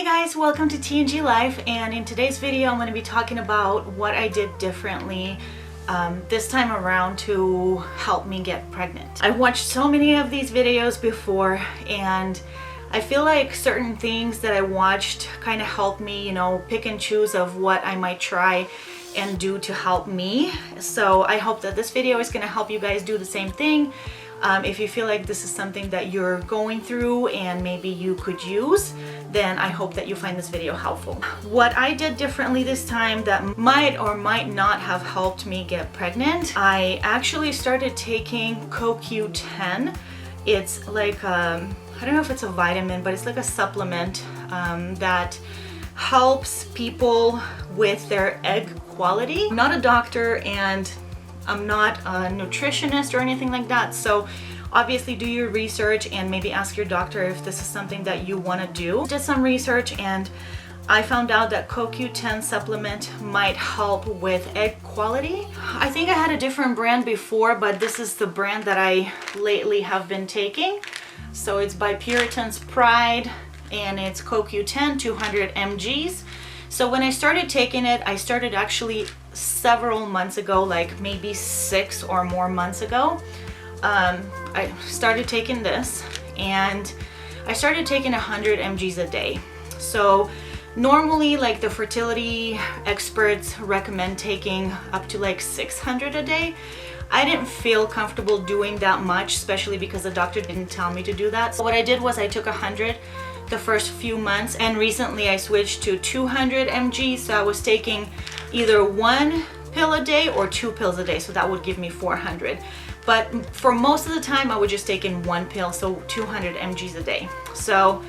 guys, welcome to TNG Life, and in today's video I'm going to be talking about what I did differently this time around to help me get pregnant. I've watched so many of these videos before and I feel like certain things that I watched kind of helped me, you know, pick and choose of what I might try and do to help me. So I hope that this video is going to help you guys do the same thing. If you feel like this is something that you're going through and maybe you could use, then I hope that you find this video helpful. What I did differently this time that might or might not have helped me get pregnant, I actually started taking CoQ10. It's like, I don't know if it's a vitamin, but it's like a supplement that helps people with their egg quality. I'm not a doctor and I'm not a nutritionist or anything like that, so obviously do your research and maybe ask your doctor if this is something that you want to do. Did some research and I found out that CoQ10 supplement might help with egg quality. I think I had a different brand before, but this is the brand that I lately have been taking. So it's by Puritan's Pride and it's CoQ10 200 mgs. So when I started taking it, I started actually several months ago, like maybe 6 or more months ago. I started taking this and I started taking 100 mgs a day. So normally like the fertility experts recommend taking up to like 600 a day. I didn't feel comfortable doing that much, especially because the doctor didn't tell me to do that. So what I did was I took 100 the first few months, and recently I switched to 200 mg. So I was taking either 1 pill a day or 2 pills a day, so that would give me 400. But for most of the time I was just taking 1 pill, so 200 mgs a day. So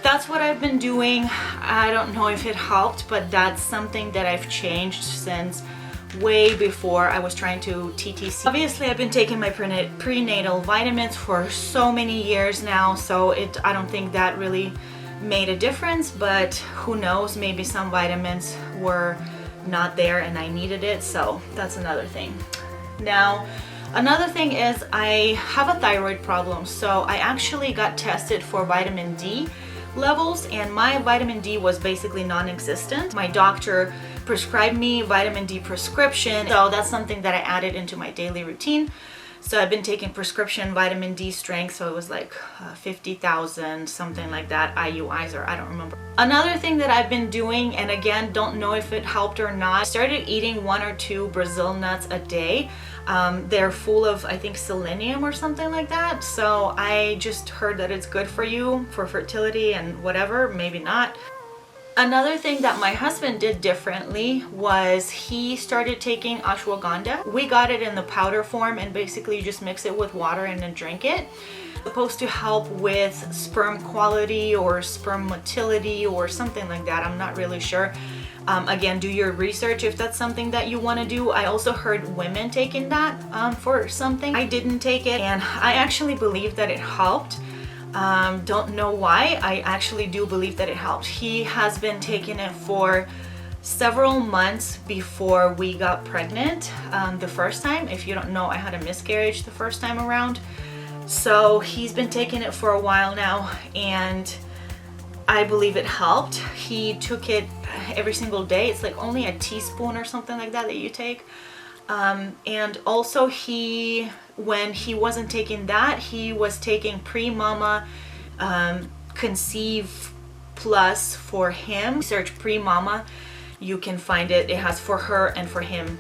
that's what I've been doing. I don't know if it helped, but that's something that I've changed since way before I was trying to TTC. Obviously I've been taking my prenatal vitamins for so many years now, so I don't think that really made a difference, but who knows, maybe some vitamins were not there and I needed it, so that's another thing. Now another thing is I have a thyroid problem, so I actually got tested for vitamin D levels and my vitamin D was basically non-existent. My doctor prescribed me vitamin D prescription, so that's something that I added into my daily routine. So I've been taking prescription vitamin D strength, so it was like 50,000 something like that IUIs, or I don't remember. Another thing that I've been doing, and again don't know if it helped or not, I started eating 1 or 2 Brazil nuts a day. They're full of, I think, selenium or something like that, so I just heard that it's good for you for fertility and whatever, maybe not. Another thing that my husband did differently was he started taking ashwagandha. We got it in the powder form and basically you just mix it with water and then drink it. It's supposed to help with sperm quality or sperm motility or something like that. I'm not really sure. Again, do your research if that's something that you want to do. I also heard women taking that for something. I didn't take it and I actually believe that it helped. Don't know why. I actually do believe that it helped. He has been taking it for several months before we got pregnant the first time. If you don't know, I had a miscarriage the first time around. So he's been taking it for a while now and I believe it helped. He took it every single day. It's like only a teaspoon or something like that you take. And also when he wasn't taking that, he was taking Pre-Mama Conceive Plus for him. Search Pre-Mama, you can find it. It has for her and for him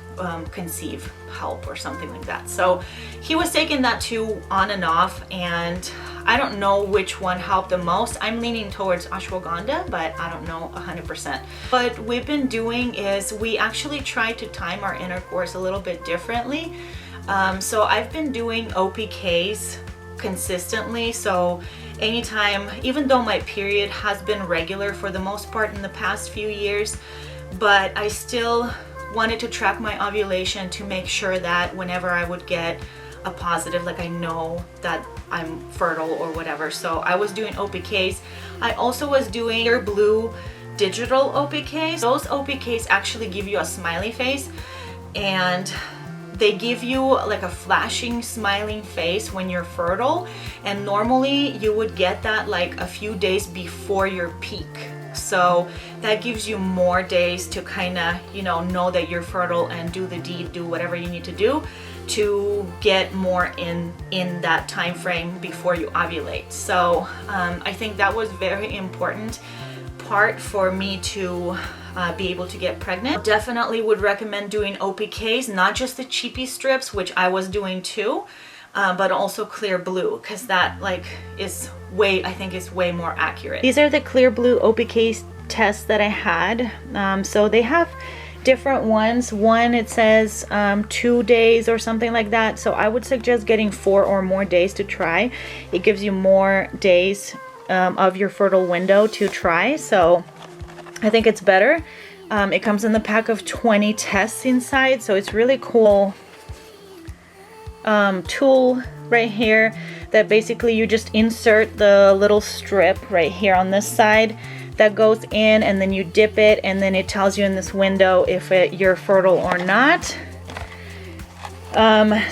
conceive help or something like that. So he was taking that too on and off, and I don't know which one helped the most. I'm leaning towards ashwagandha, but I don't know 100%. What we've been doing is we actually try to time our intercourse a little bit differently. So I've been doing OPKs consistently. So anytime, even though my period has been regular for the most part in the past few years, but I still wanted to track my ovulation to make sure that whenever I would get a positive, like I know that I'm fertile or whatever. So I was doing OPKs. I also was doing Clear Blue digital OPKs. Those OPKs actually give you a smiley face and they give you like a flashing smiling face when you're fertile, and normally you would get that like a few days before your peak. So that gives you more days to kind of, you know that you're fertile and do the deed, do whatever you need to do to get more in that time frame before you ovulate. So I think that was very important part for me to be able to get pregnant. Definitely would recommend doing OPKs, not just the cheapy strips, which I was doing too, but also clear blue, because that is I think is way more accurate. These are the clear blue OPK tests that I had. So they have different ones. One, it says 2 days or something like that. So I would suggest getting 4 or more days to try. It gives you more days of your fertile window to try. So I think it's better. It comes in the pack of 20 tests inside. So it's really cool tool right here that basically you just insert the little strip right here on this side that goes in, and then you dip it, and then it tells you in this window if you're fertile or not.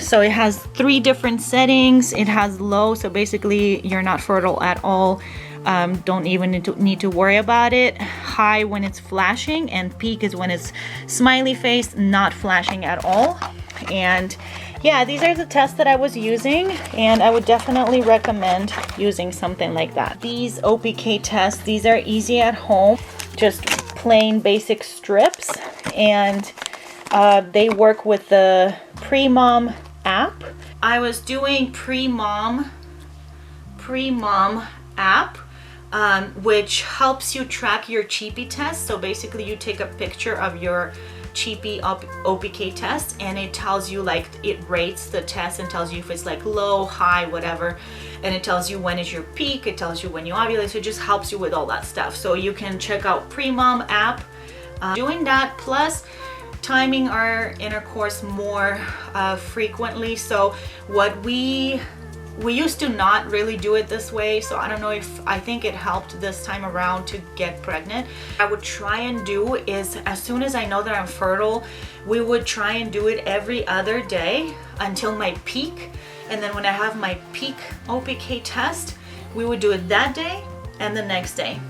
So it has 3 different settings. It has low, so basically you're not fertile at all. Don't even need to worry about it. High when it's flashing, and peak is when it's smiley face, not flashing at all. And yeah, these are the tests that I was using, and I would definitely recommend using something like that. These OPK tests, these are easy at home, just plain basic strips, and they work with the Pre-Mom app. I was doing Pre-Mom app, which helps you track your cheapy test. So basically you take a picture of your cheapy OPK test, and it tells you, it rates the test and tells you if it's low, high, whatever, and it tells you when is your peak, it tells you when you ovulate. So it just helps you with all that stuff. So you can check out Pre-Mom app. Doing that, plus timing our intercourse more frequently. So what we used to not really do it this way, so I don't know if I think it helped this time around to get pregnant. I would try and do is, as soon as I know that I'm fertile, we would try and do it every other day until my peak, and then when I have my peak OPK test, we would do it that day and the next day,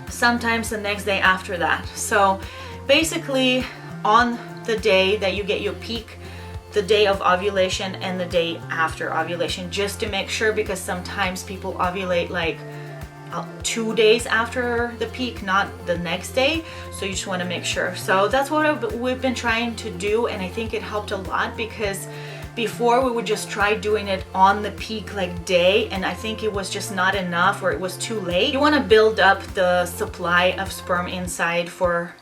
sometimes the next day after that. So basically on the day that you get your peak, the day of ovulation and the day after ovulation, just to make sure, because sometimes people ovulate 2 days after the peak, not the next day. So you just want to make sure. So that's what we've been trying to do, and I think it helped a lot, because before we would just try doing it on the peak day, and I think it was just not enough, or it was too late. You want to build up the supply of sperm inside for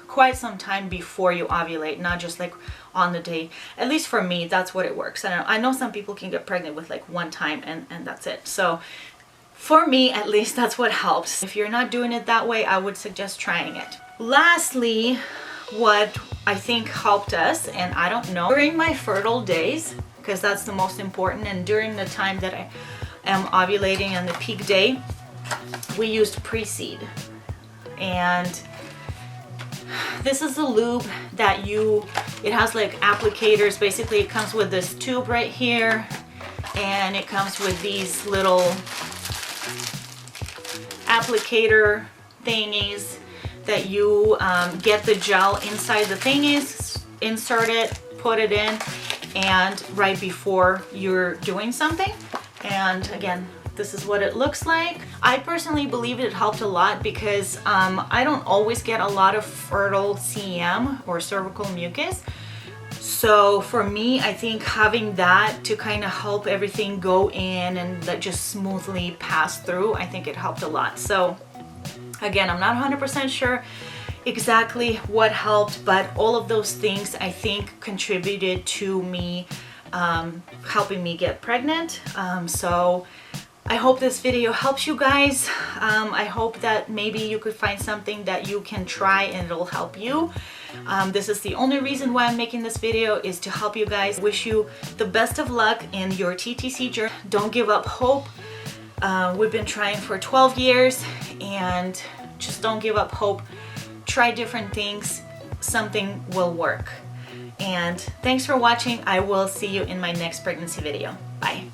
quite some time before you ovulate, not just on the day. At least for me, that's what it works. I know some people can get pregnant with one time and that's it. So for me, at least, that's what helps. If you're not doing it that way, I would suggest trying it. Lastly, what I think helped us, and I don't know, during my fertile days, because that's the most important, and during the time that I am ovulating on the peak day, we used Pre-Seed. And this is the lube that it has applicators. Basically it comes with this tube right here, and it comes with these little applicator thingies that you get the gel inside the thingies, insert it, put it in, and right before you're doing something. And again, this is what it looks like. I personally believe it helped a lot, because I don't always get a lot of fertile CM or cervical mucus. So for me, I think having that to kind of help everything go in and that just smoothly pass through, I think it helped a lot. So again, I'm not 100% sure exactly what helped, but all of those things I think contributed to me helping me get pregnant. So I hope this video helps you guys. I hope that maybe you could find something that you can try and it'll help you. This is the only reason why I'm making this video, is to help you guys. Wish you the best of luck in your TTC journey. Don't give up hope. We've been trying for 12 years, and just don't give up hope. Try different things. Something will work. And thanks for watching. I will see you in my next pregnancy video. Bye.